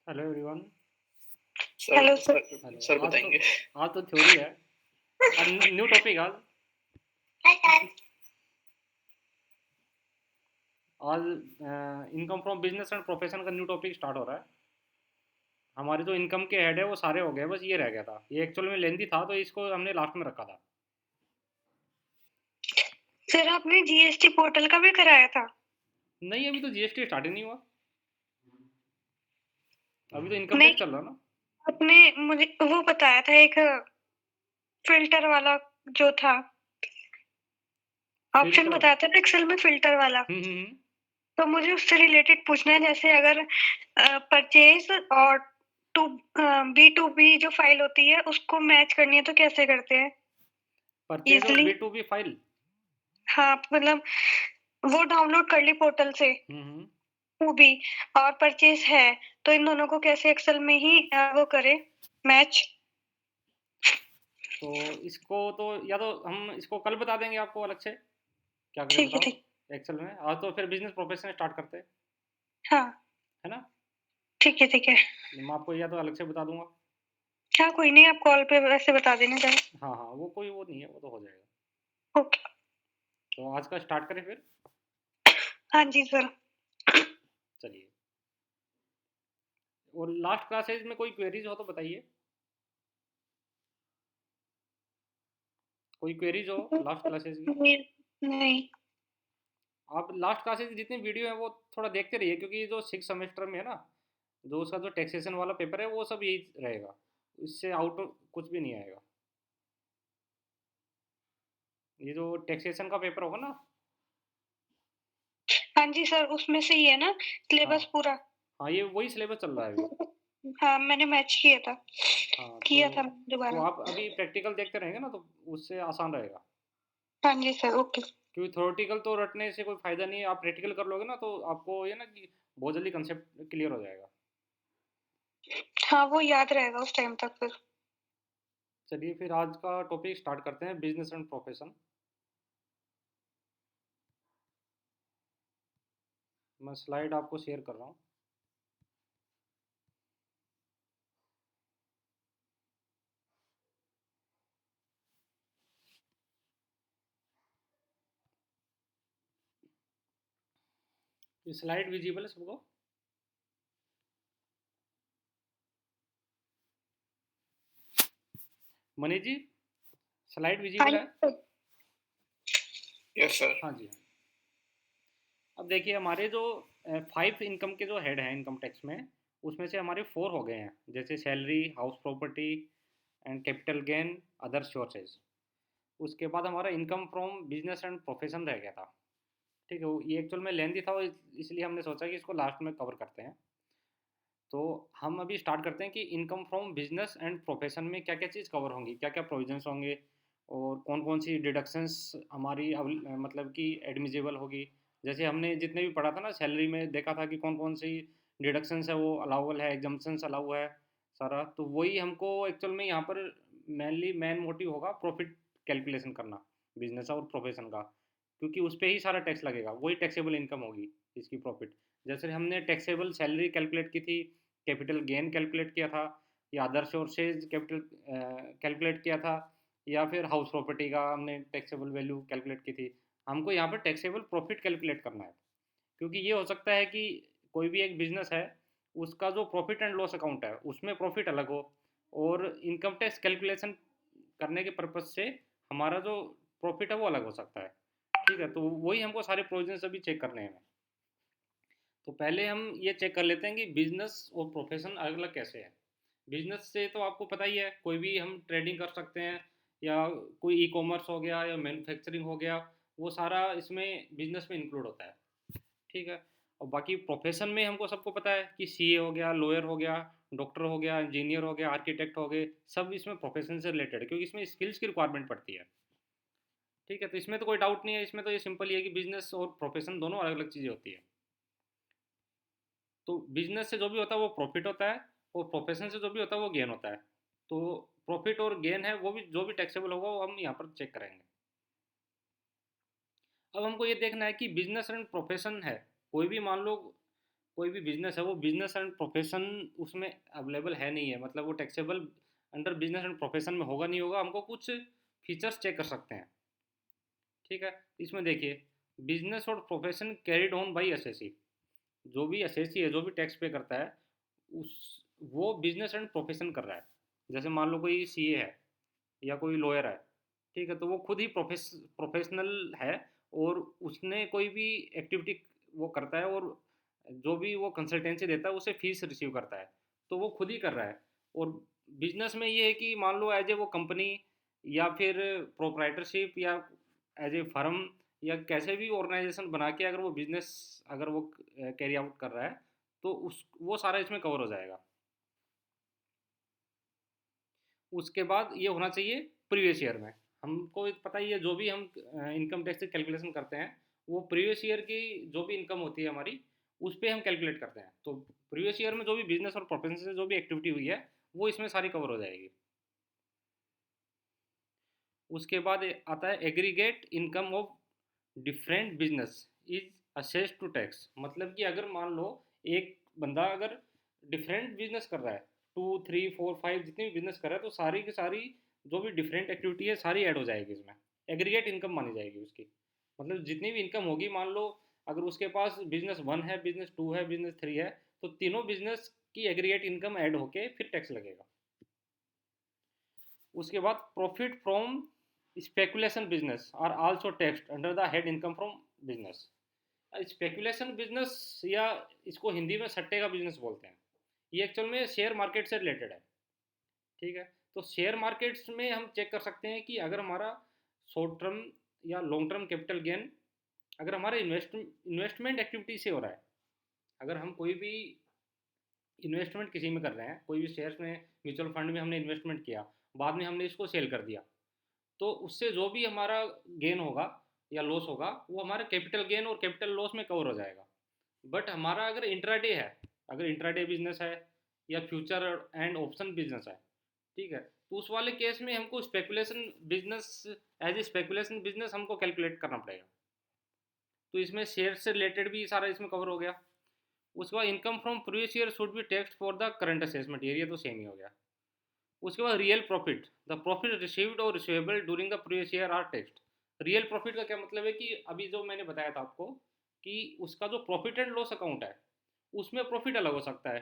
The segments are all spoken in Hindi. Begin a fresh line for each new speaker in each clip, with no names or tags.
Hello everyone.
Sir
hello sir.
Sir
hello.
Sir
आज तो
बताएंगे।
आज तो थ्योरी है। आज न्यू टॉपिक। आज income from business and profession का न्यू टॉपिक स्टार्ट हो रहा है। हमारे जो इनकम के हेड है वो सारे हो गए, बस ये रह गया था। ये एक्चुअल में लेंदी था तो इसको हमने लास्ट में रखा था।
सर आपने जीएसटी पोर्टल का भी कराया था?
नहीं, अभी तो जीएसटी स्टार्ट ही नहीं हुआ। अभी तो इनकम
नहीं,
टैक्स चल रहा ना।
आपने मुझे वो बताया था एक फिल्टर वाला जो था, ऑप्शन
फिल्टर।
बताया था ना एक्सेल में फिल्टर वाला।
हम्म।
तो मुझे उससे रिलेटेड पूछना है, जैसे अगर परचेज और टू बी टू बी जो फाइल होती है उसको मैच करनी है तो कैसे करते हैं
परचेज और
easily?
B to B file.
हाँ मतलब वो डाउनलोड कर ली पोर्टल से,
हम्म।
वो भी, और परचेज है, तो इन दोनों को कैसे एक्सेल में ही वो करे मैच?
तो इसको तो या तो हम इसको कल बता देंगे आपको अलग से, क्या करें
ठीक है,
बताओ।
ठीक।
एक्सेल में आज तो फिर बिजनेस प्रोफेशन स्टार्ट करते हैं,
हाँ,
है ना।
ठीक है, ठीक है।
मैं आपको या तो अलग से बता दूंगा।
हाँ, कोई नहीं, आप कॉल पे वैसे बता देना चाहे।
हाँ हाँ, वो कोई वो नहीं है, वो तो हो जाएगा।
ओके।
तो आज का स्टार्ट करें फिर।
हाँ जी सर।
चलिए। और लास्ट क्लासेज में कोई क्वेरीज हो तो बताइए। कोई क्वेरीज हो लास्ट क्लासेज की।
नहीं।
आप लास्ट क्लासेज की जितनी वीडियो है वो थोड़ा देखते रहिए, क्योंकि जो 6 सेमेस्टर में है ना, जो उसका जो टैक्सेशन वाला पेपर है वो सब यही रहेगा। इससे आउट कुछ भी नहीं आएगा। ये जो टैक्सेशन का पेपर होगा ना।
हाँ जी सर, उसमें से ही है ना
हाँ
सिलेबस पूरा?
हाँ, ये वही सिलेबस चल रहा है अभी।
हाँ, मैंने मैच किया था।
हाँ
किया था
तो
दोबारा।
आप अभी प्रैक्टिकल देखते रहेंगे ना तो उससे आसान रहेगा।
हाँ जी सर, ओके।
क्योंकि थ्योरेटिकल तो रटने से कोई फायदा नहीं है। आप प्रैक्टिकल कर लोगे ना तो आपको ये ना कि बहुत जल्दी कंसेप्ट क्लियर हो जाएगा।
हाँ, वो याद रहेगा उस टाइम तक फिर।
चलिए फिर आज का टॉपिक स्टार्ट करते हैं, बिजनेस एंड प्रोफेशन। मैं स्लाइड आपको शेयर कर रहा हूँ। ये स्लाइड विजिबल है सबको? मनीष जी, स्लाइड
हाँ
विजिबल है?
जी।
Yes sir.
हाँ जी हाँ। अब देखिए हमारे जो 5 इनकम के जो हेड हैं इनकम टैक्स में, उसमें से हमारे 4 हो गए हैं, जैसे salary, house property and capital gain, other sources. उसके बाद हमारा income from business and profession रह गया था। ठीक है, ये एक्चुअल में लेंदी था, इसलिए हमने सोचा कि इसको लास्ट में कवर करते हैं। तो हम अभी स्टार्ट करते हैं कि income from business and profession में क्या क्या चीज़ कवर होंगी, क्या क्या प्रोविजंस होंगे, और कौन कौन सी डिडक्शंस हमारी मतलब कि एडमिजिबल होगी। जैसे हमने जितने भी पढ़ा था ना, सैलरी में देखा था कि कौन कौन सी डिडक्शंस है वो अलाउबल है, एग्जम्पन्स अलाउ है सारा। तो वही हमको एक्चुअल में यहाँ पर मेनली मेन मोटिव होगा प्रॉफिट कैलकुलेशन करना, बिजनेस और प्रोफेशन का। क्योंकि उस पर ही सारा टैक्स लगेगा, वही टैक्सेबल इनकम होगी इसकी प्रॉफिट। जैसे हमने टैक्सेबल सैलरी कैलकुलेट की थी, कैपिटल गेन कैलकुलेट किया था, या अदर सोर्सेज कैपिटल कैलकुलेट किया था, या फिर हाउस प्रॉपर्टी का हमने टैक्सेबल वैल्यू कैलकुलेट की थी। हमको यहाँ पर टैक्सेबल प्रॉफिट कैलकुलेट करना है। क्योंकि ये हो सकता है कि कोई भी एक बिजनेस है, उसका जो प्रॉफिट एंड लॉस अकाउंट है उसमें प्रॉफिट अलग हो, और इनकम टैक्स कैलकुलेशन करने के पर्पज से हमारा जो प्रॉफिट है वो अलग हो सकता है। ठीक है, तो वही हमको सारे प्रोविजन अभी चेक करने हैं। तो पहले हम ये चेक कर लेते हैं कि बिजनेस और प्रोफेशन अलग अलग कैसे है। बिजनेस से तो आपको पता ही है, कोई भी हम ट्रेडिंग कर सकते हैं, या कोई ई कॉमर्स हो गया या मैन्युफैक्चरिंग हो गया, वो सारा इसमें बिजनेस में इंक्लूड होता है। ठीक है। और बाकी प्रोफेशन में हमको सबको पता है कि सीए हो गया, लॉयर हो गया, डॉक्टर हो गया, इंजीनियर हो गया, आर्किटेक्ट हो गए, सब इसमें प्रोफेशन से रिलेटेड है, क्योंकि इसमें स्किल्स की रिक्वायरमेंट पड़ती है। ठीक है, तो इसमें तो कोई डाउट नहीं है, इसमें तो ये सिंपल ही है कि बिजनेस और प्रोफेशन दोनों अलग अलग चीज़ें होती है। तो बिजनेस से जो भी होता है वो प्रॉफिट होता है, और प्रोफेशन से जो भी होता है वो गेन होता है। तो प्रॉफिट और गेन है वो भी जो भी टैक्सेबल होगा वो हम यहाँ पर चेक करेंगे। अब हमको ये देखना है कि बिजनेस एंड प्रोफेशन है, कोई भी मान लो कोई भी बिजनेस है वो बिजनेस एंड प्रोफेशन उसमें अवेलेबल है नहीं है, मतलब वो taxable under business and profession में होगा नहीं होगा, हमको कुछ फीचर्स चेक कर सकते हैं। ठीक है, इसमें देखिए बिजनेस और profession carried on by SSC, जो भी एसएससी है जो भी टैक्स पे करता है उस वो बिजनेस एंड प्रोफेशन कर रहा है। जैसे मान लो कोई सीए है या कोई लॉयर है, ठीक है, तो वो खुद ही प्रोफेशनल है और उसने कोई भी एक्टिविटी वो करता है और जो भी वो कंसल्टेंसी देता है उसे फीस रिसीव करता है, तो वो खुद ही कर रहा है। और बिजनेस में ये है कि मान लो एज ए वो कंपनी या फिर प्रोप्राइटरशिप या एज ए फर्म या कैसे भी ऑर्गेनाइजेशन बना के अगर वो बिजनेस अगर वो कैरी आउट कर रहा है तो उस वो सारा इसमें कवर हो जाएगा। उसके बाद ये होना चाहिए प्रीवियस ईयर में। हमको पता ही है जो भी हम इनकम टैक्स की कैलकुलेशन करते हैं वो प्रीवियस ईयर की जो भी इनकम होती है हमारी उस पर हम कैलकुलेट करते हैं, तो प्रीवियस ईयर में जो भी बिजनेस और प्रोफेशन से जो भी एक्टिविटी हुई है वो इसमें सारी कवर हो जाएगी। उसके बाद आता है aggregate income of different business is assessed to tax, मतलब कि अगर मान लो एक बंदा अगर डिफरेंट बिजनेस कर रहा है 2 3 4 5 जितनी भी बिजनेस कर रहा है तो सारी की सारी जो भी डिफरेंट एक्टिविटी है सारी ऐड हो जाएगी इसमें, एग्रीगेट इनकम मानी जाएगी उसकी। मतलब जितनी भी इनकम होगी मान लो अगर उसके पास बिजनेस 1 है, बिजनेस 2 है, बिजनेस 3 है, तो तीनों बिजनेस की एग्रीगेट इनकम ऐड होके फिर टैक्स लगेगा। उसके बाद profit from speculation business are also taxed under the head income from business. Speculation business या इसको हिंदी में सट्टे का बिजनेस बोलते हैं, ये एक्चुअल में शेयर मार्केट से रिलेटेड है। ठीक है, तो शेयर मार्केट्स में हम चेक कर सकते हैं कि अगर हमारा शॉर्ट टर्म या लॉन्ग टर्म कैपिटल गेन अगर हमारे इन्वेस्टमेंट एक्टिविटी से हो रहा है, अगर हम कोई भी इन्वेस्टमेंट किसी में कर रहे हैं, कोई भी शेयर्स में म्यूचुअल फंड में हमने इन्वेस्टमेंट किया, बाद में हमने इसको सेल कर दिया, तो उससे जो भी हमारा गेन होगा या लॉस होगा वो हमारे कैपिटल गेन और कैपिटल लॉस में कवर हो जाएगा। बट हमारा अगर इंट्राडे है, अगर इंट्राडे बिजनेस है या फ्यूचर एंड ऑप्शन बिजनेस है, ठीक है, तो उस वाले केस में हमको speculation business as a speculation business हमको कैलकुलेट करना पड़ेगा। तो इसमें शेयर से रिलेटेड भी सारा इसमें कवर हो गया। उसके बाद income from previous year should be taxed for the current assessment, area तो सेम ही हो गया। उसके बाद real profit, the profit received और receivable during the previous year are taxed. Real profit का क्या मतलब है कि अभी जो मैंने बताया था आपको कि उसका जो प्रॉफिट एंड लॉस अकाउंट है उसमें प्रॉफिट अलग हो सकता है।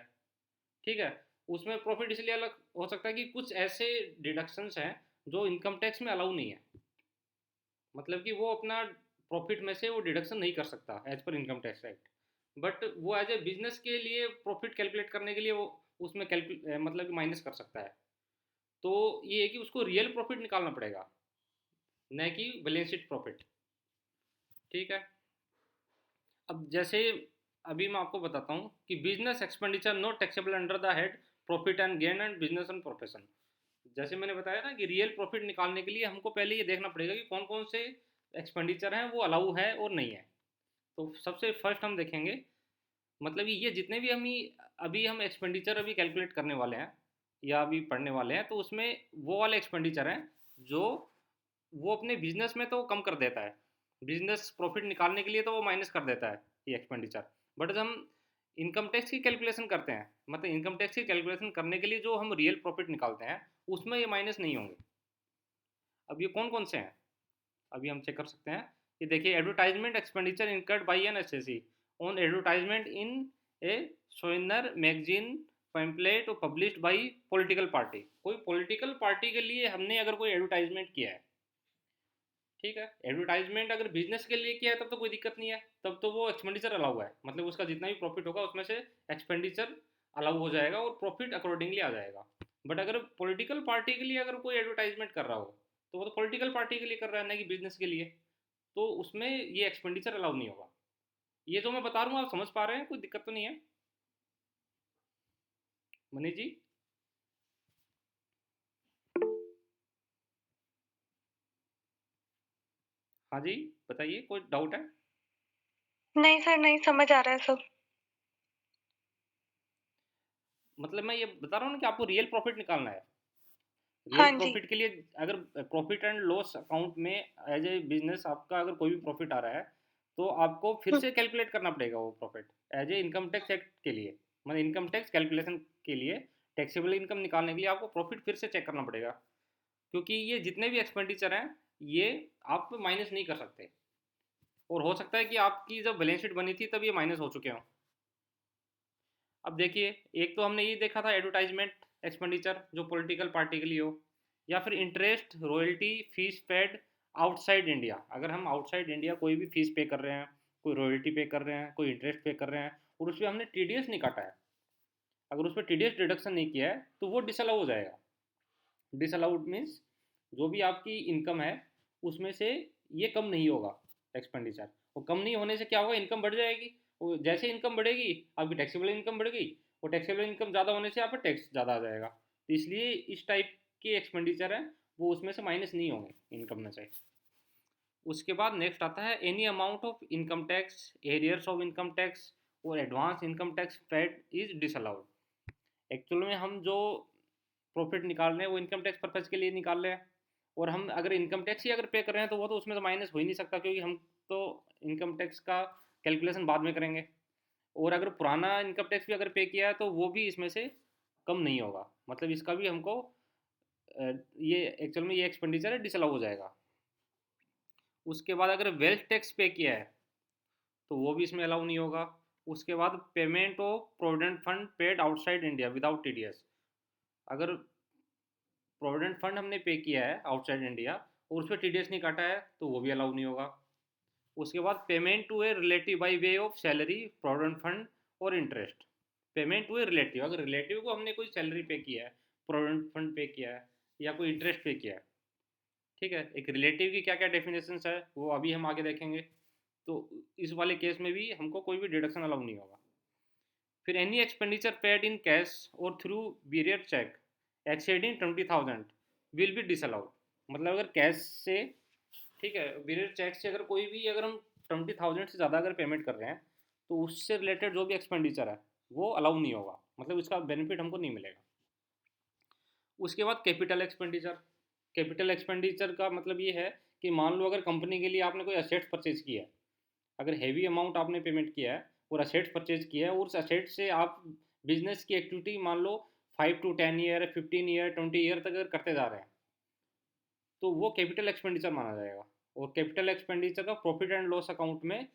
ठीक है, उसमें प्रॉफिट इसलिए अलग हो सकता है कि कुछ ऐसे डिडक्शंस हैं जो इनकम टैक्स में अलाउ नहीं है, मतलब कि वो अपना प्रॉफिट में से वो डिडक्शन नहीं कर सकता as per income tax act, but वो एज ए बिजनेस के लिए प्रॉफिट कैलकुलेट करने के लिए वो उसमें मतलब माइनस कर सकता है। तो ये है कि उसको रियल प्रॉफिट निकालना पड़ेगा न कि बैलेंस शीट प्रॉफिट। ठीक है, अब जैसे अभी मैं आपको बताता हूँ कि business expenditure not taxable under the head profit and gain and business and profession. जैसे मैंने बताया ना कि रियल प्रॉफिट निकालने के लिए हमको पहले ये देखना पड़ेगा कि कौन कौन से एक्सपेंडिचर हैं वो अलाउ है और नहीं है। तो सबसे फर्स्ट हम देखेंगे, मतलब ये जितने भी अभी हम एक्सपेंडिचर अभी कैलकुलेट करने वाले हैं या अभी पढ़ने वाले हैं, तो उसमें वो वाले एक्सपेंडिचर हैं जो वो अपने बिजनेस में तो कम कर देता है, बिजनेस प्रॉफिट निकालने के लिए तो वो माइनस कर देता है ये एक्सपेंडिचर, बट जब हम इनकम टैक्स की कैलकुलेशन करते हैं, मतलब इनकम टैक्स की कैलकुलेशन करने के लिए जो हम रियल प्रॉफिट निकालते हैं उसमें ये माइनस नहीं होंगे। अब ये कौन कौन से हैं अभी हम चेक कर सकते हैं। ये देखिए, advertisement expenditure incurred by an assessee on advertisement in a souvenir magazine pamphlet और पब्लिश्ड बाई पॉलिटिकल पार्टी। कोई पॉलिटिकल पार्टी के लिए हमने अगर कोई एडवर्टाइजमेंट किया है, ठीक है, एडवर्टाइजमेंट अगर बिजनेस के लिए किया है तब तो कोई दिक्कत नहीं है, तब तो वो एक्सपेंडिचर अलाउ है, मतलब उसका जितना भी प्रॉफिट होगा उसमें से एक्सपेंडिचर अलाउ हो जाएगा और प्रॉफिट अकॉर्डिंगली आ जाएगा। बट अगर पॉलिटिकल पार्टी के लिए अगर कोई एडवर्टाइजमेंट कर रहा हो तो वो तो पॉलिटिकल पार्टी के लिए कर रहा है ना कि बिजनेस के लिए, तो उसमें ये एक्सपेंडिचर अलाउ नहीं होगा। ये जो मैं बता रहा हूँ आप समझ पा रहे हैं, कोई दिक्कत तो नहीं है मनीष जी? हाँ जी, बताइए, कोई डाउट है?
नहीं सर, नहीं समझ आ रहा है सब।
मतलब मैं ये बता रहा हूँ ना कि आपको रियल प्रॉफिट निकालना है। रियल
हाँ जी।
प्रॉफिट के लिए अगर प्रॉफिट एंड लॉस अकाउंट में एज ए बिजनेस आपका अगर कोई भी प्रॉफिट आ रहा है तो आपको फिर से कैलकुलेट करना पड़ेगा वो profit as a income tax act के लिए, मतलब इनकम टैक्स कैलकुलेशन के लिए, टैक्सेबल इनकम निकालने के लिए आपको प्रॉफिट फिर से चेक करना पड़ेगा, क्योंकि ये जितने भी एक्सपेंडिचर हैं ये आप माइनस नहीं कर सकते, और हो सकता है कि आपकी जब बैलेंस शीट बनी थी तब ये माइनस हो चुके हों। अब देखिए, एक तो हमने ये देखा था एडवर्टाइजमेंट एक्सपेंडिचर जो पॉलिटिकल पार्टी के लिए हो, या फिर interest royalty fees paid outside India, अगर हम आउटसाइड इंडिया कोई भी फीस पे कर रहे हैं, कोई रॉयल्टी पे कर रहे हैं, कोई इंटरेस्ट पे कर रहे हैं, और उस पर हमने टीडीएस नहीं काटा है, अगर उस पर टीडीएस डिडक्शन नहीं किया है तो वो डिसअलाउ हो जाएगा। डिसअलाउड मीन्स जो भी आपकी इनकम है उसमें से ये कम नहीं होगा एक्सपेंडिचर, और कम नहीं होने से क्या होगा, इनकम बढ़ जाएगी, और जैसे इनकम बढ़ेगी आपकी टैक्सेबल इनकम बढ़ गई, और टैक्सेबल इनकम ज़्यादा होने से आप पर टैक्स ज़्यादा आ जाएगा, तो इसलिए इस टाइप के एक्सपेंडिचर हैं वो उसमें से माइनस नहीं होंगे इनकम में से। उसके बाद नेक्स्ट आता है any amount of income tax, arrears of income tax और advance income tax paid is disallowed. Actual में हम जो प्रॉफिट निकाल रहे हैं वो इनकम टैक्स पर्पज़ के लिए निकाल रहे हैं, और हम अगर इनकम टैक्स ही अगर पे कर रहे हैं तो वो तो उसमें तो माइनस हो ही नहीं सकता, क्योंकि हम तो इनकम टैक्स का कैलकुलेशन बाद में करेंगे, और अगर पुराना इनकम टैक्स भी अगर पे किया है तो वो भी इसमें से कम नहीं होगा, मतलब इसका भी हमको ये एक्चुअल में ये एक्सपेंडिचर है डिसअलाउ हो जाएगा। उसके बाद अगर वेल्थ टैक्स पे किया है तो वो भी इसमें अलाउ नहीं होगा। उसके बाद payment of provident fund paid outside India without TDS, अगर प्रोविडेंट फंड हमने पे किया है आउटसाइड इंडिया और उस पर टीडीएस नहीं काटा है तो वो भी अलाउ नहीं होगा। उसके बाद payment to a relative by way of salary provident fund और interest, payment to a relative, अगर रिलेटिव को हमने कोई सैलरी पे किया है, प्रोविडेंट फंड पे किया है या कोई इंटरेस्ट पे किया है, ठीक है, एक रिलेटिव की क्या क्या डेफिनेशंस है वो अभी हम आगे देखेंगे, तो इस वाले केस में भी हमको कोई भी डिडक्शन अलाउ नहीं होगा। फिर any expenditure paid in cash और through bearer cheque exceeding 20,000 will be disallowed, मतलब अगर कैश से, ठीक है, बीरियर चेक से अगर कोई भी अगर हम 20,000 से ज़्यादा अगर पेमेंट कर रहे हैं तो उससे रिलेटेड जो भी एक्सपेंडिचर है वो अलाउ नहीं होगा, मतलब इसका बेनिफिट हमको नहीं मिलेगा। उसके बाद कैपिटल एक्सपेंडिचर, कैपिटल एक्सपेंडिचर का मतलब ये है कि मान लो अगर कंपनी के लिए आपने कोई असेट्स परचेज किया है, अगर हैवी अमाउंट आपने पेमेंट किया है और असेट्स परचेज किया है, और उस असेट से आप बिजनेस की एक्टिविटी मान लो 5 to 10 ईयर 15 ईयर 20 ईयर तक अगर करते जा रहे हैं तो वो कैपिटल एक्सपेंडिचर माना जाएगा, और कैपिटल एक्सपेंडिचर का प्रॉफिट एंड लॉस अकाउंट में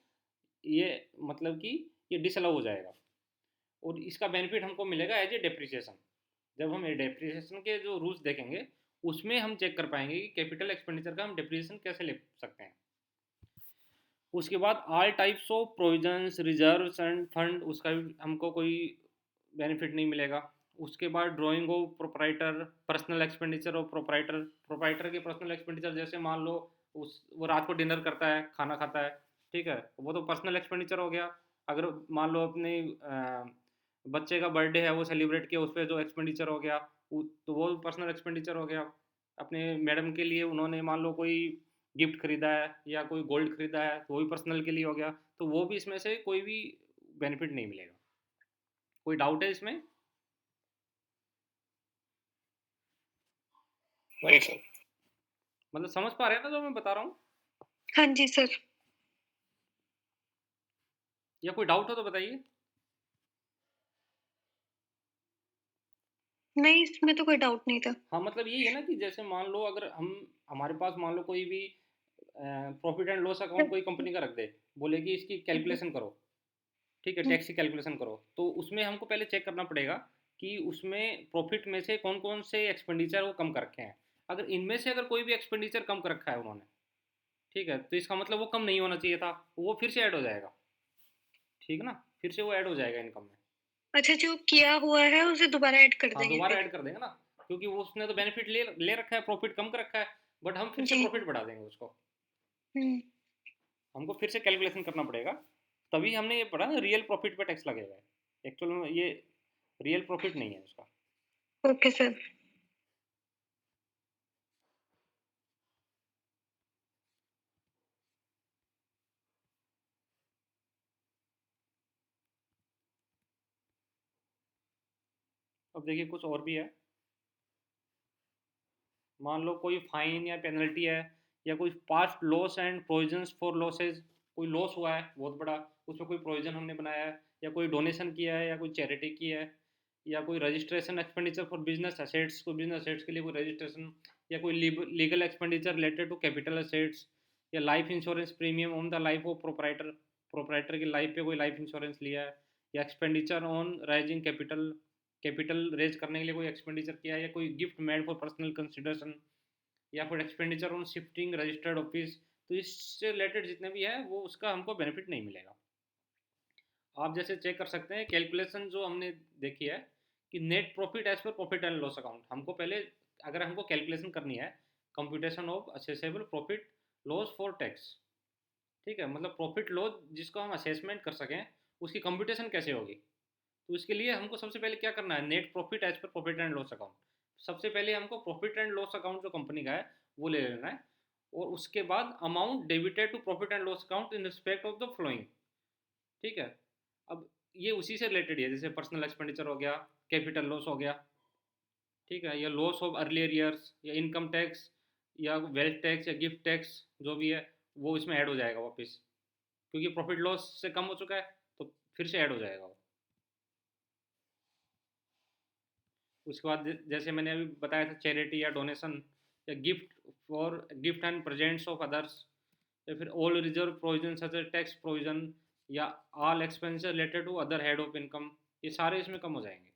ये मतलब कि ये डिसअलाउ हो जाएगा, और इसका बेनिफिट हमको मिलेगा एज ए डेप्रिसिएशन। जब हम डेप्रिसिएशन के जो रूल्स देखेंगे उसमें हम चेक कर पाएंगे कि कैपिटल एक्सपेंडिचर का हम डेप्रिसिएशन कैसे ले सकते हैं। उसके बाद all types of provisions reserves end fund, उसका भी हमको कोई बेनिफिट नहीं मिलेगा। उसके बाद drying of proprietor personal expenditure of proprietor, proprietor के पर्सनल एक्सपेंडिचर जैसे मान लो उस वो रात को डिनर करता है, खाना खाता है, ठीक है, वो तो पर्सनल एक्सपेंडिचर हो गया। अगर मान लो अपने बच्चे का बर्थडे है वो सेलिब्रेट किया, उस पर जो एक्सपेंडिचर हो गया तो वो पर्सनल एक्सपेंडिचर हो गया। अपने मैडम के लिए उन्होंने मान लो कोई गिफ्ट खरीदा है या कोई गोल्ड खरीदा है तो वो भी पर्सनल के लिए हो गया, तो वो भी इसमें से कोई भी बेनिफिट नहीं मिलेगा। कोई डाउट है इसमें?
नहीं सर।
मतलब समझ पा रहे हैं ना जो मैं बता रहा हूँ?
हाँ जी सर।
या कोई डाउट हो तो बताइए।
नहीं, इसमें तो कोई डाउट नहीं था।
हाँ, मतलब यही है ना कि जैसे मान लो अगर हम हमारे पास मान लो कोई भी प्रॉफिट एंड लॉस अकाउंट कोई कंपनी का रख दे, बोले कि इसकी कैलकुलेशन करो, ठीक है, टैक्स की कैलकुलेशन करो, तो उसमें हमको पहले चेक करना पड़ेगा कि उसमें प्रॉफिट में से कौन कौन से एक्सपेंडिचर वो कम कर रखे हैं। अगर इनमें से अगर कोई भी एक्सपेंडिचर कम कर रखा है उन्होंने, ठीक है, तो इसका मतलब वो कम नहीं होना चाहिए था, वो फिर से ऐड हो जाएगा, ठीक है ना, फिर से वो ऐड हो जाएगा इनकम में।
अच्छा, जो किया हुआ है उसे दोबारा ऐड कर
हाँ,
देंगे
दोबारा
फिर?
ऐड कर देंगे ना, क्योंकि वो उसने तो बेनिफिट ले ले रखा है, प्रॉफिट कम कर रखा है, बट हम फिर से
जी।
प्रॉफिट बढ़ा देंगे उसको,
हम्म।
हमको फिर से कैलकुलेशन करना पड़ेगा, तभी हमने ये पढ़ा ना रियल प्रॉफिट पे टैक्स लगेगा, एक्चुअल में ये रियल प्रॉफिट नहीं है उसका।
Okay sir.
अब देखिए कुछ और भी है, मान लो कोई फाइन या पेनल्टी है या कोई past loss and provisions for losses, कोई लॉस हुआ है बहुत बड़ा, उसमें कोई प्रोविजन हमने बनाया है, या कोई डोनेशन किया है, या कोई चैरिटी की है, या कोई registration expenditure for business assets, कोई बिजनेस असेट्स के लिए कोई रजिस्ट्रेशन, या कोई legal expenditure related to capital assets, या life insurance premium on the life of proprietor की लाइफ पे कोई लाइफ इंश्योरेंस लिया है, या expenditure on raising capital raise करने के लिए कोई एक्सपेंडिचर किया है, या कोई gift made for personal consideration, या फिर expenditure on shifting registered office, तो इससे रिलेटेड जितने भी है वो उसका हमको बेनिफिट नहीं मिलेगा। आप जैसे चेक कर सकते हैं कैलकुलेशन जो हमने देखी है कि net profit as per profit and loss account, हमको पहले अगर हमको कैलकुलेशन करनी है computation of assessable profit loss for tax, ठीक है, मतलब प्रॉफिट लॉस जिसको हम असेसमेंट कर सकें उसकी कंप्यूटेशन कैसे होगी, तो इसके लिए हमको सबसे पहले क्या करना है, net profit as per profit and loss account, सबसे पहले हमको प्रॉफिट एंड लॉस अकाउंट जो कंपनी का है वो ले लेना है, और उसके बाद amount debited to profit and loss account in respect of the following, ठीक है। अब ये उसी से रिलेटेड है, जैसे पर्सनल एक्सपेंडिचर हो गया, कैपिटल लॉस हो गया, ठीक है, या लॉस ऑफ अर्लियर ईयर्स, या इनकम टैक्स, या वेल्थ टैक्स, या गिफ्ट टैक्स जो भी है वो इसमें ऐड हो जाएगा वापस, क्योंकि प्रॉफिट लॉस से कम हो चुका है तो फिर से ऐड हो जाएगा वो। उसके बाद जैसे मैंने अभी बताया था चैरिटी या डोनेशन, या gift and presents of others, या फिर all reserve provision such as tax provision, या all expenses related to other head of income, ये सारे इसमें कम हो जाएंगे।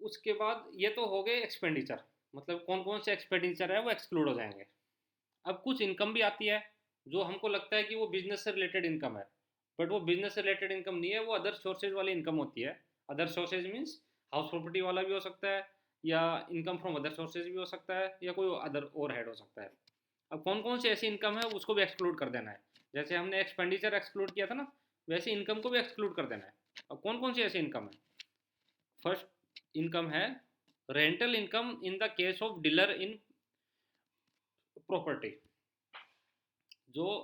उसके बाद ये तो हो गए एक्सपेंडिचर, मतलब कौन कौन से एक्सपेंडिचर है वो एक्सक्लूड हो जाएंगे। अब कुछ इनकम भी आती है जो हमको लगता है कि वो बिजनेस से रिलेटेड इनकम है, बट वो बिजनेस से रिलेटेड इनकम नहीं है, वो अदर सोर्सेज वाली इनकम होती है। Other sources means house property वाला भी हो सकता है, या इनकम फ्रॉम अदर सोर्सेज भी हो सकता है, या कोई अदर और हेड हो सकता है। अब कौन कौन सी ऐसी इनकम है उसको भी एक्सक्लूड कर देना है, जैसे हमने एक्सपेंडिचर एक्सक्लूड किया था ना, वैसे इनकम को भी एक्सक्लूड कर देना है। अब कौन कौन सी ऐसी इनकम है, फर्स्ट इनकम है rental income in the case of dealer in property, जो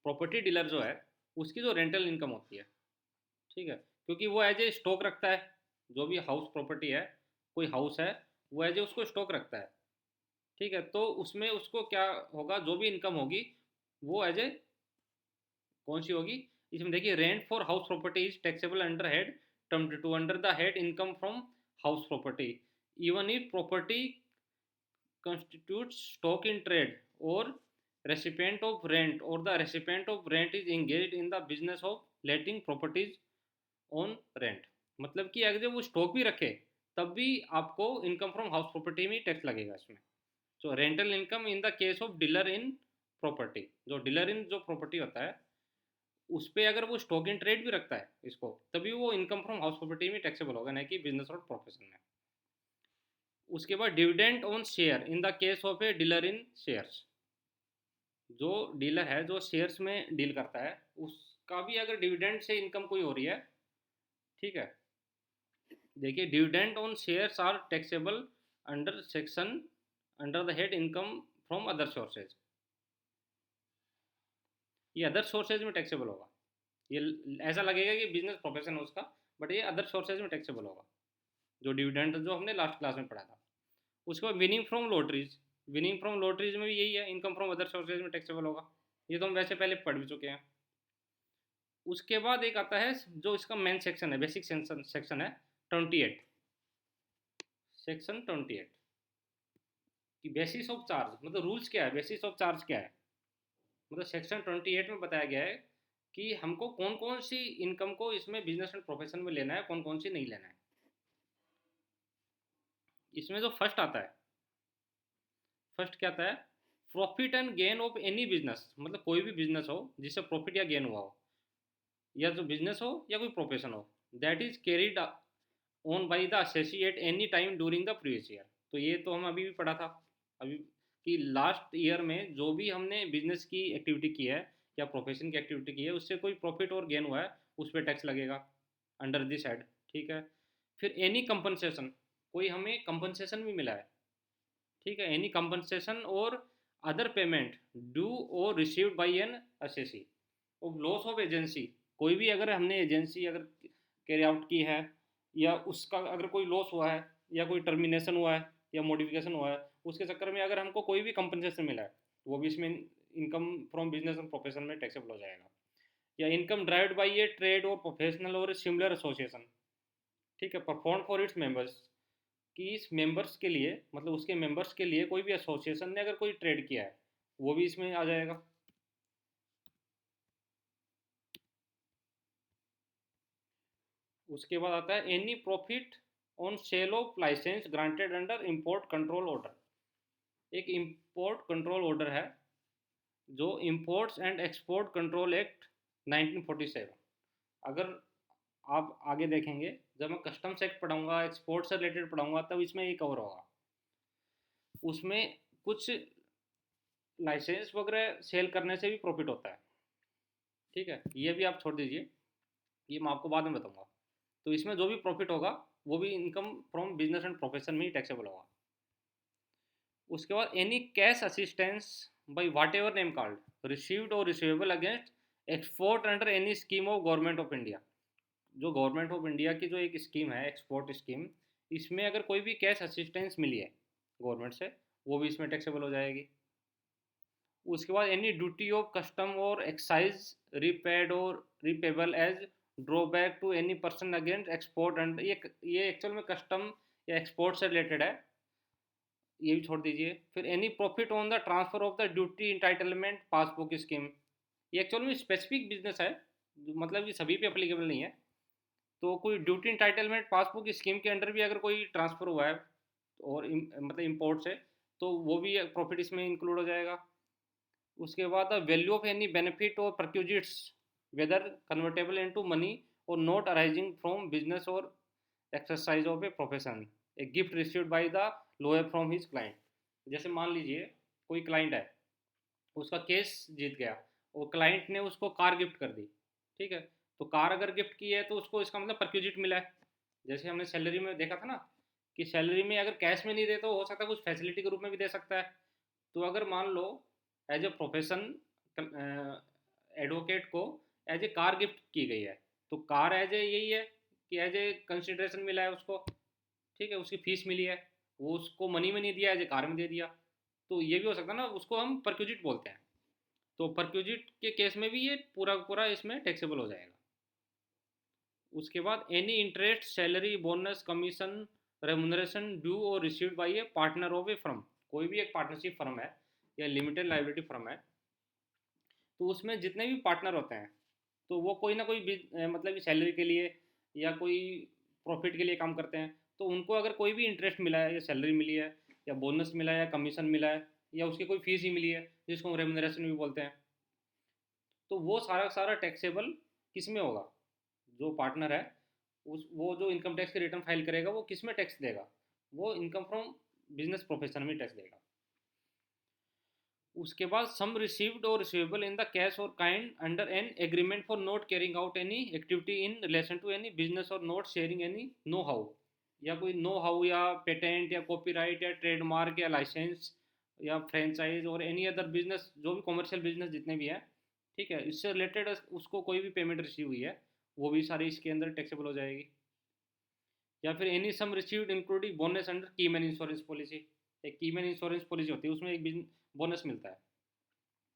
प्रॉपर्टी डीलर जो है उसकी जो रेंटल इनकम होती है, ठीक है, क्योंकि वो एज ए स्टॉक रखता है, जो भी हाउस प्रॉपर्टी है, कोई हाउस है वो एज ए उसको स्टॉक रखता है, ठीक है, तो उसमें उसको क्या होगा, जो भी इनकम होगी वो एज ए कौन सी होगी, इसमें देखिए rent for house property is taxable under head term to under the head income from house property even if property constitutes stock in trade or recipient of rent or the recipient of rent is engaged in the business of letting properties on rent, मतलब कि अगर वो स्टॉक भी रखे तब भी आपको इनकम फ्रॉम हाउस प्रॉपर्टी में टैक्स लगेगा इसमें। तो rental income in the case of dealer in property, जो डीलर इन जो प्रॉपर्टी होता है उस पर अगर वो स्टॉक इन ट्रेड भी रखता है इसको, तभी वो इनकम फ्रॉम हाउस प्रॉपर्टी में टैक्सेबल होगा, नहीं कि बिजनेस और प्रोफेशन में। उसके बाद dividend on share in the case of a dealer in shares, जो डीलर है जो शेयर्स में डील करता है उसका भी अगर डिविडेंड से इनकम कोई हो रही है, ठीक है, देखिए dividend on shares are taxable under section under the head income from other sources, ये अदर सोर्सेज में टैक्सेबल होगा। ये ऐसा लगेगा कि बिजनेस प्रोफेशन है उसका, बट ये अदर सोर्सेज में टैक्सेबल होगा, जो डिविडेंड जो हमने लास्ट क्लास में पढ़ा था। उसके बाद winning from lotteries, winning from lotteries में भी यही है, इनकम फ्रॉम अदर सोर्सेज में टैक्सेबल होगा, ये तो हम वैसे पहले पढ़ भी चुके हैं। उसके बाद एक आता है जो इसका मेन सेक्शन है, बेसिक सेक्शन है 28, सेक्शन 28 कि बेसिस ऑफ चार्ज, मतलब रूल्स क्या है, बेसिस ऑफ चार्ज क्या है, मतलब सेक्शन 28 में बताया गया है कि हमको कौन कौन सी इनकम को इसमें बिजनेस एंड प्रोफेशन में लेना है, कौन कौन सी नहीं लेना है। इसमें जो फर्स्ट आता है, फर्स्ट क्या आता है, profit and gain of any business, मतलब कोई भी बिजनेस हो जिससे प्रॉफिट या गेन हुआ हो, या जो बिजनेस हो या कोई प्रोफेशन हो, that is carried on by the associate any time during the previous year. तो ये तो हम अभी भी पढ़ा था अभी कि लास्ट ईयर में जो भी हमने बिजनेस की एक्टिविटी की है या प्रोफेशन की एक्टिविटी की है उससे कोई प्रॉफिट और गेन हुआ है उस पर टैक्स लगेगा अंडर दिस हेड, ठीक है। फिर एनी कंपनसेशन, कोई हमें कंपनसेशन भी मिला है, ठीक है, एनी कंपनसेशन और अदर पेमेंट ड्यू और रिसीव्ड बाय एन एसएससी और लॉस ऑफ एजेंसी, कोई भी अगर हमने एजेंसी अगर कैरी आउट की है या उसका अगर कोई लॉस हुआ है या कोई टर्मिनेशन हुआ है या मॉडिफिकेशन हुआ है, उसके चक्कर में अगर हमको कोई भी कंपनसेशन मिला है, वो भी इसमें income from business and profession में टैक्सेबल हो जाएगा। या income derived by a trade और प्रोफेशनल और सिमिलर एसोसिएशन, ठीक है, परफॉर्म फॉर इट्स मेंबर्स, कि इस मेंबर्स के लिए, मतलब उसके मेंबर्स के लिए कोई भी एसोसिएशन ने अगर कोई ट्रेड किया है, वो भी इसमें आ जाएगा। उसके बाद आता है any profit on sale of licence granted under import control order. एक इंपोर्ट कंट्रोल ऑर्डर है जो imports and export control act 1947। अगर आप आगे देखेंगे, जब मैं कस्टम्स एक्ट पढ़ाऊंगा, एक्सपोर्ट से रिलेटेड पढ़ाऊंगा, तब इसमें ये कवर होगा। उसमें कुछ लाइसेंस वगैरह सेल करने से भी प्रॉफिट होता है, ठीक है, ये भी आप छोड़ दीजिए, ये मैं आपको बाद में बताऊंगा। तो इसमें जो भी प्रॉफिट होगा वो भी income from business and profession में ही टैक्सेबल होगा। उसके बाद any cash assistance by whatever name called received और receivable against export under any scheme of government of India. जो गवर्नमेंट ऑफ इंडिया की जो एक स्कीम है, एक्सपोर्ट स्कीम, इसमें अगर कोई भी कैश असिस्टेंस मिली है गवर्नमेंट से, वो भी इसमें टैक्सेबल हो जाएगी। उसके बाद एनी ड्यूटी ऑफ कस्टम और एक्साइज रिपेड और repayable as drawback to any person against export and, ये एक्चुअल में कस्टम या एक्सपोर्ट से रिलेटेड है, ये भी छोड़ दीजिए। फिर any profit on the transfer of the duty entitlement passbook scheme, ये एक्चुअल में स्पेसिफिक बिजनेस है, मतलब ये सभी पे अप्लीकेबल नहीं है। तो कोई ड्यूटी इंटाइटलमेंट पासबुक स्कीम के अंडर भी अगर कोई ट्रांसफ़र हुआ है और मतलब इंपोर्ट से, तो वो भी प्रॉफिट इसमें इंक्लूड हो जाएगा। उसके बाद वैल्यू ऑफ एनी बेनिफिट और perquisites whether convertible into money और नॉट अराइजिंग फ्रॉम बिजनेस और exercise of a profession, a gift received by the lawyer from his client. जैसे मान लीजिए कोई क्लाइंट है, उसका केस जीत गया और क्लाइंट ने उसको कार गिफ्ट कर दी, ठीक है, तो कार अगर गिफ्ट की है तो उसको इसका मतलब परक्यूजिट मिला है। जैसे हमने सैलरी में देखा था ना, कि सैलरी में अगर कैश में नहीं दे तो हो सकता है कुछ फैसिलिटी के रूप में भी दे सकता है। तो अगर मान लो एज ए प्रोफेशन एडवोकेट को एज ए कार गिफ्ट की गई है, तो कार एज ए यही है कि एज ए कंसिडरेशन मिला है उसको, ठीक है, उसकी फीस मिली है, वो उसको मनी में नहीं दिया, एज ए कार में दे दिया, तो ये भी हो सकता है ना, उसको हम परक्यूजिट बोलते हैं। तो परक्यूजिट के केस में भी ये पूरा पूरा इसमें टैक्सेबल हो जाएगा। उसके बाद any interest salary bonus commission remuneration due और received by a partner of a firm, कोई भी एक पार्टनरशिप फर्म है या लिमिटेड लाइबिलिटी फर्म है, तो उसमें जितने भी पार्टनर होते हैं, तो वो कोई ना कोई मतलब सैलरी के लिए या कोई प्रॉफिट के लिए काम करते हैं। तो उनको अगर कोई भी इंटरेस्ट मिला है, या सैलरी मिली है, या बोनस मिला है, या कमीशन मिला है, या उसकी कोई फीस ही मिली है जिसको हम रेमुनरेशन भी बोलते हैं, तो वो सारा सारा टैक्सेबल किस में होगा? जो पार्टनर है, उस वो जो इनकम टैक्स की रिटर्न फाइल करेगा, वो किस में टैक्स देगा? वो इनकम फ्रॉम बिजनेस प्रोफेशन में टैक्स देगा। उसके बाद सम रिसीव्ड और रिसीवेबल इन द कैश और kind under an agreement for not carrying out any activity in relation to any business और not sharing any know how, या कोई नो हाउ या पेटेंट या कॉपीराइट या ट्रेडमार्क या लाइसेंस या फ्रेंचाइज और एनी अदर बिजनेस, जो भी कॉमर्शियल बिजनेस जितने भी हैं, ठीक है, इससे रिलेटेड उसको कोई भी पेमेंट रिसीव हुई है, वो भी सारी इसके अंदर टैक्सेबल हो जाएगी। या फिर any sum received including bonus under keyman insurance policy, एक कीमैन इंश्योरेंस पॉलिसी होती है, उसमें एक बोनस मिलता है,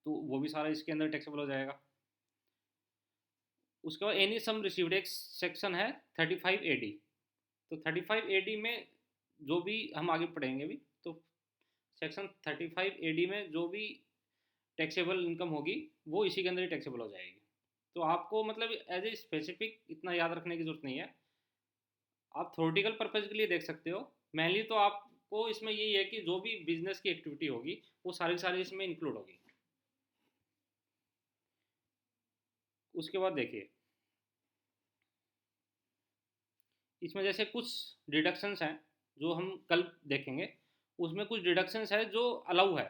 तो वो भी सारा इसके अंदर टैक्सेबल हो जाएगा। उसके बाद एनी सम रिसीव्ड, एक सेक्शन है 35 AD। तो 35 AD में जो भी हम आगे पढ़ेंगे भी, तो सेक्शन 35 AD में जो भी टैक्सेबल इनकम होगी वो इसी के अंदर ही टैक्सेबल हो जाएगी। तो आपको मतलब एज ए स्पेसिफिक इतना याद रखने की जरूरत नहीं है, आप थ्योरेटिकल पर्पज़ के लिए देख सकते हो। मेनली तो आपको इसमें यही है कि जो भी बिजनेस की एक्टिविटी होगी वो सारी सारी इसमें इंक्लूड होगी। उसके बाद देखिए, इसमें जैसे कुछ डिडक्शंस हैं जो हम कल देखेंगे, उसमें कुछ डिडक्शंस है जो अलाउ है,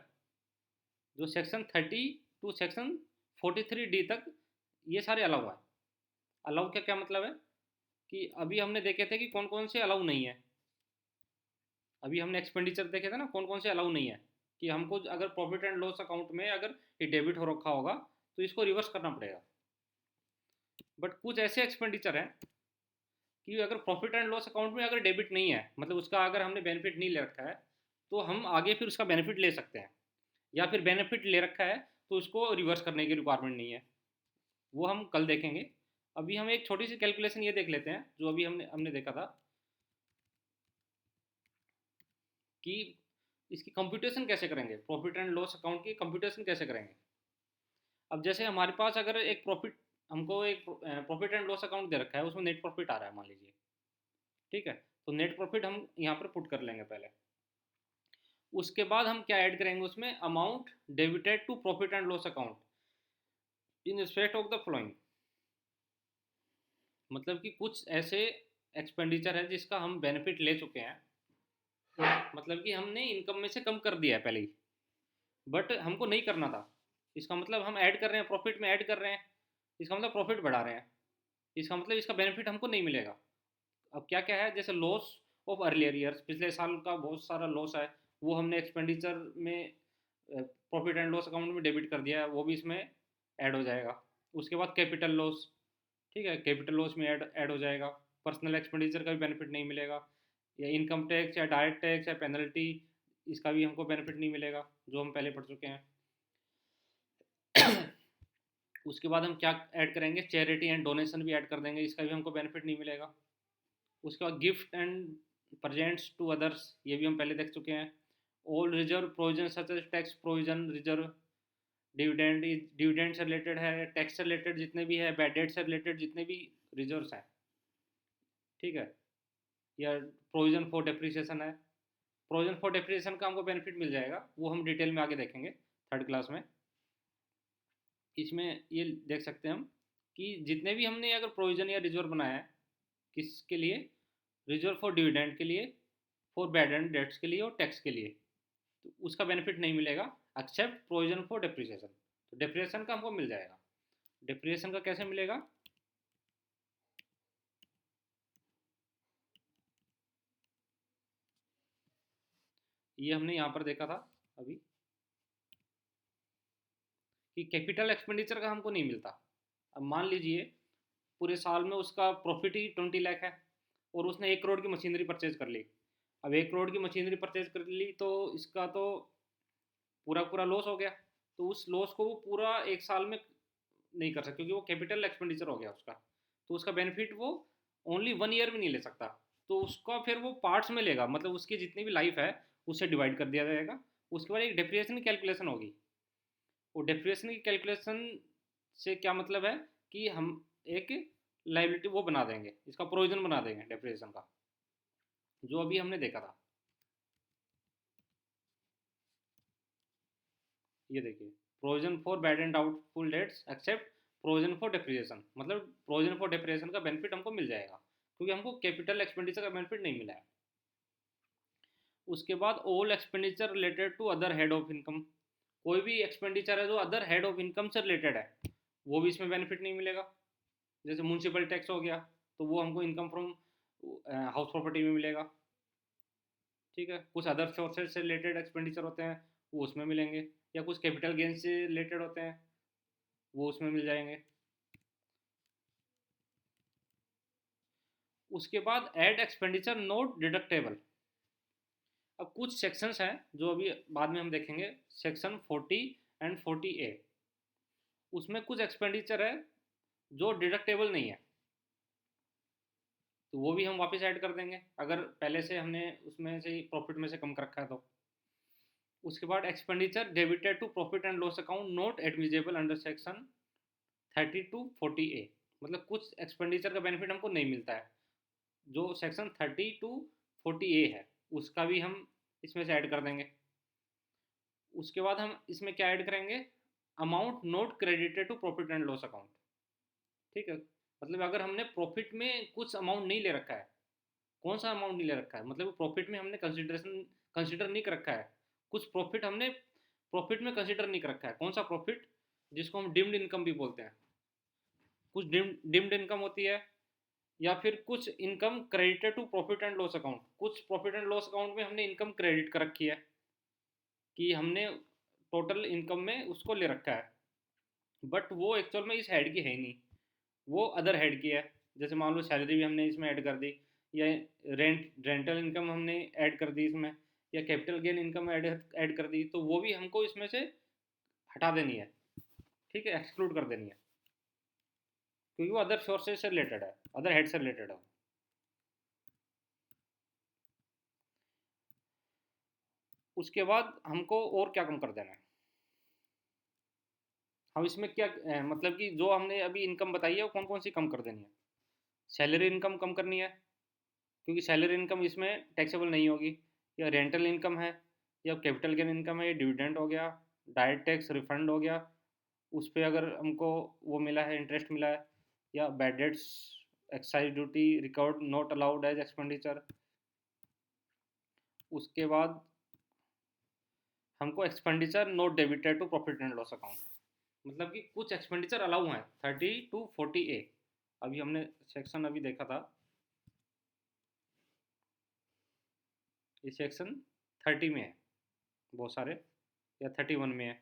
जो सेक्शन 30 टू सेक्शन 43D तक ये सारे अलाउ है। अलाउ का क्या मतलब है कि अभी हमने देखे थे कि कौन कौन से अलाउ नहीं है, अभी हमने एक्सपेंडिचर देखे थे ना, कौन कौन से अलाउ नहीं है, कि हमको अगर प्रॉफिट एंड लॉस अकाउंट में अगर ये डेबिट हो रखा होगा तो इसको रिवर्स करना पड़ेगा। बट कुछ ऐसे एक्सपेंडिचर हैं कि अगर प्रॉफिट एंड लॉस अकाउंट में अगर डेबिट नहीं है, मतलब उसका अगर हमने बेनिफिट नहीं ले रखा है, तो हम आगे फिर उसका बेनिफिट ले सकते हैं, या फिर बेनिफिट ले रखा है तो उसको रिवर्स करने की रिक्वायरमेंट नहीं है, वो हम कल देखेंगे। अभी हम एक छोटी सी कैलकुलेशन ये देख लेते हैं जो अभी हमने हमने देखा था कि इसकी कंप्यूटेशन कैसे करेंगे, प्रॉफिट एंड लॉस अकाउंट की कंप्यूटेशन कैसे करेंगे। अब जैसे हमारे पास अगर एक प्रॉफिट, हमको एक प्रॉफिट एंड लॉस अकाउंट दे रखा है, उसमें नेट प्रॉफिट आ रहा है मान लीजिए, ठीक है, तो नेट प्रॉफिट हम यहाँ पर पुट कर लेंगे पहले। उसके बाद हम क्या ऐड करेंगे उसमें, amount debited to profit and loss account in respect of the following, मतलब कि कुछ ऐसे एक्सपेंडिचर है जिसका हम बेनिफिट ले चुके हैं, मतलब कि हमने इनकम में से कम कर दिया है पहले ही, बट हमको नहीं करना था। इसका मतलब हम ऐड कर रहे हैं, प्रॉफिट में ऐड कर रहे हैं, इसका मतलब प्रॉफिट बढ़ा रहे हैं, इसका मतलब इसका बेनिफिट हमको नहीं मिलेगा। अब क्या क्या है, जैसे लॉस ऑफ अर्लियर ईयर्स, पिछले साल का बहुत सारा लॉस है, वो हमने एक्सपेंडिचर में प्रॉफिट एंड लॉस अकाउंट में डेबिट कर दिया है, वो भी इसमें ऐड हो जाएगा। उसके बाद कैपिटल लॉस, ठीक है, कैपिटल लॉस में ऐड हो जाएगा। पर्सनल एक्सपेंडिचर का भी बेनिफिट नहीं मिलेगा, या इनकम टैक्स या डायरेक्ट टैक्स या पेनल्टी, इसका भी हमको बेनिफिट नहीं मिलेगा जो हम पहले पढ़ चुके हैं। उसके बाद हम क्या ऐड करेंगे, चैरिटी एंड डोनेशन भी ऐड कर देंगे, इसका भी हमको बेनिफिट नहीं मिलेगा। उसके बाद gift and presents to others, ये भी हम पहले देख चुके हैं। All reserve provision such as tax provision, reserve, dividend, dividend से रिलेटेड है, टैक्स से रिलेटेड जितने भी है, बैड डेट से रिलेटेड जितने भी रिजर्व्स हैं, ठीक है, या प्रोविजन फॉर डेप्रिसिएशन है। प्रोविजन फॉर डेप्रिसिएशन का हमको बेनिफिट मिल जाएगा, वो हम डिटेल में आगे देखेंगे थर्ड क्लास में। इसमें ये देख सकते हैं हम कि जितने भी हमने अगर प्रोविजन या रिजर्व बनाया है, किसके लिए, रिजर्व फॉर डिविडेंड के लिए, फॉर बैड एंड डेट्स के लिए और टैक्स के लिए, तो उसका बेनिफिट नहीं मिलेगा एक्सेप्ट प्रोविजन फॉर डेप्रिसिएशन। तो डेप्रिसिएशन का हमको मिल जाएगा। डेप्रिसिएशन का कैसे मिलेगा, ये हमने यहाँ पर देखा था अभी कि कैपिटल एक्सपेंडिचर का हमको नहीं मिलता। अब मान लीजिए पूरे साल में उसका प्रॉफिट ही 20 लाख है और उसने 1 करोड़ की मशीनरी परचेज कर ली। अब 1 करोड़ की मशीनरी परचेज कर ली तो इसका तो पूरा पूरा लॉस हो गया, तो उस लॉस को वो पूरा एक साल में नहीं कर सकता क्योंकि वो कैपिटल एक्सपेंडिचर हो गया उसका, तो उसका बेनिफिट वो ओनली 1 ईयर में नहीं ले सकता, तो उसका फिर वो पार्ट्स में लेगा, मतलब उसकी जितनी भी लाइफ है उससे डिवाइड कर दिया जाएगा। उसके बाद एक डेप्रिसिएशन की कैलकुलेशन होगी, वो डेप्रिसिएशन की कैलकुलेशन से क्या मतलब है कि हम एक लाइबिलिटी वो बना देंगे, इसका प्रोविजन बना देंगे डेप्रिसिएशन का, जो अभी हमने देखा था। ये देखिए, provision for bad and doubtful debts except provision for depreciation, मतलब प्रोविजन फॉर डेप्रिसिएशन का बेनिफिट हमको मिल जाएगा क्योंकि हमको कैपिटल एक्सपेंडिचर का बेनिफिट नहीं मिला है। उसके बाद all expenditure related to other head of income, कोई भी एक्सपेंडिचर है जो अदर हेड ऑफ इनकम से रिलेटेड है वो भी इसमें बेनिफिट नहीं मिलेगा। जैसे म्यूनसिपल टैक्स हो गया तो वो हमको इनकम फ्रॉम हाउस प्रॉपर्टी में मिलेगा, ठीक है। कुछ अदर सोर्सेज से रिलेटेड एक्सपेंडिचर होते हैं वो उसमें मिलेंगे, या कुछ कैपिटल गेन से रिलेटेड होते हैं वो उसमें मिल जाएंगे। उसके बाद ऐड एक्सपेंडिचर नॉट डिडक्टेबल। अब कुछ सेक्शंस हैं जो अभी बाद में हम देखेंगे, सेक्शन 40 एंड 40A, उसमें कुछ एक्सपेंडिचर है जो डिडक्टेबल नहीं है, तो वो भी हम वापस ऐड कर देंगे अगर पहले से हमने उसमें से प्रॉफिट में से कम कर रखा है तो। उसके बाद expenditure debited to profit and loss account not admissible under section 30 to 40A, मतलब कुछ एक्सपेंडिचर का बेनिफिट हमको नहीं मिलता है जो सेक्शन 30 to 40A है, उसका भी हम इसमें से ऐड कर देंगे। उसके बाद हम इसमें क्या ऐड करेंगे, amount not credited to profit and loss account, ठीक है, मतलब अगर हमने प्रॉफिट में कुछ अमाउंट नहीं ले रखा है, कौन सा अमाउंट नहीं ले रखा है, मतलब प्रॉफिट में हमने कंसिडर नहीं कर रखा है, कुछ प्रॉफिट हमने प्रॉफिट में कंसिडर नहीं कर रखा है, कौन सा प्रॉफिट, जिसको हम डिम्ड इनकम भी बोलते हैं। कुछ डिम्ड इनकम होती है, या फिर कुछ income credited to profit and loss account, कुछ प्रॉफिट एंड लॉस अकाउंट में हमने इनकम क्रेडिट कर रखी है कि हमने टोटल इनकम में उसको ले रखा है, बट वो एक्चुअल में इस हेड की है ही नहीं, वो अदर हेड की है। जैसे मान लो सैलरी भी हमने इसमें ऐड कर दी, या रेंटल इनकम हमने ऐड कर दी इसमें, या कैपिटल गेन इनकम ऐड कर दी, तो वो भी हमको इसमें से हटा देनी है, ठीक है, एक्सक्लूड कर देनी है, क्योंकि वो अदर सोर्सेज से रिलेटेड है, अदर हेड से रिलेटेड है। उसके बाद हमको और क्या कम कर देना है, हम इसमें क्या मतलब कि जो हमने अभी इनकम बताई है वो कौन कौन सी कम कर देनी है। सैलरी इनकम कम करनी है, क्योंकि सैलरी इनकम इसमें टैक्सेबल नहीं होगी, या रेंटल इनकम है, या कैपिटल गेन इनकम है, या डिविडेंड हो गया, डायरेक्ट टैक्स रिफंड हो गया, उस पर अगर हमको वो मिला है, इंटरेस्ट मिला है, या bad debts, excise duty record not allowed as expenditure. उसके बाद हमको expenditure not debited to profit and loss account, मतलब कि कुछ एक्सपेंडिचर अलाउ हैं 30 to 40A। अभी हमने सेक्शन अभी देखा था, ये सेक्शन 30 में है बहुत सारे, या 31 में है,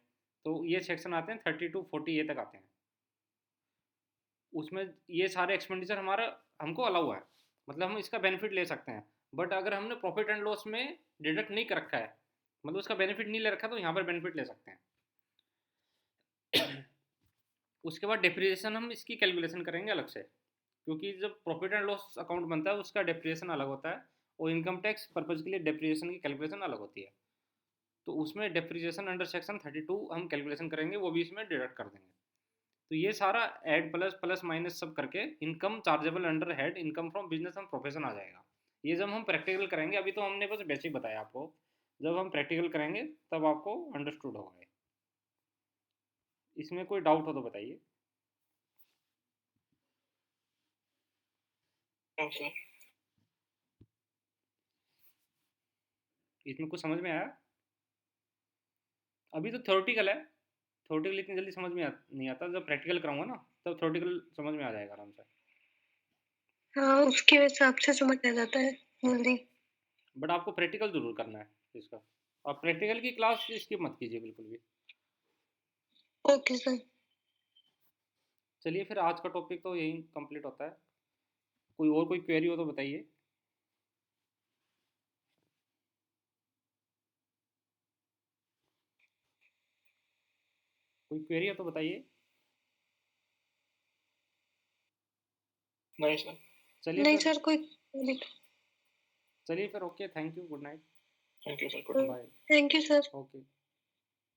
तो ये सेक्शन आते हैं 30 to 40A तक आते हैं। उसमें ये सारे एक्सपेंडिचर हमारा हमको अलाउ है, मतलब हम इसका बेनिफिट ले सकते हैं। बट अगर हमने प्रॉफिट एंड लॉस में डिडक्ट नहीं कर रखा है, मतलब उसका बेनिफिट नहीं ले रखा, तो यहाँ पर बेनिफिट ले सकते हैं। उसके बाद डेप्रिसिएशन हम इसकी कैलकुलेशन करेंगे अलग से, क्योंकि जब प्रॉफिट एंड लॉस अकाउंट बनता है उसका डेप्रिसिएशन अलग होता है, और इनकम टैक्स पर्पज़ के लिए डेप्रिसिएशन की कैलकुलेशन अलग होती है। तो उसमें डेप्रिसिएशन अंडर सेक्शन 32 हम कैलकुलेशन करेंगे, वो भी इसमें डिडक्ट कर देंगे। तो ये सारा ऐड प्लस प्लस माइनस सब करके income chargeable under head income from business and profession आ जाएगा। ये जब हम प्रैक्टिकल करेंगे, अभी तो हमने बस बेसिक बताया आपको, जब हम प्रैक्टिकल करेंगे तब आपको अंडरस्टूड होगा। इसमें कोई डाउट हो तो बताइए।
हाँ सर।
इसमें कुछ समझ में आया? अभी तो थ्योरेटिकल है, थ्योरेटिकल इतनी जल्दी समझ में नहीं आता, जब प्रैक्टिकल कराऊंगा ना तब थ्योरेटिकल समझ में आ जाएगा आराम से।
हाँ, उसके हिसाब से समझ आ जाता है जल्दी।
बट आपको प्रैक्टिकल जरूर करना है इसका, आप प्रैक्टिकल की क्लास स्किप मत कीजिए बिल्कुल भी।
Okay sir.
चलिए फिर आज का टॉपिक तो यही कंप्लीट होता है। कोई क्वेरी हो तो बताइए। कोई क्वेरी हो तो बताइए।
नहीं सर।
चलिए
नहीं
फिर,
सर, कोई।
चलिए फिर, okay, thank you, good night,
thank you sir, good night.
Bye.
Thank you sir.
Okay.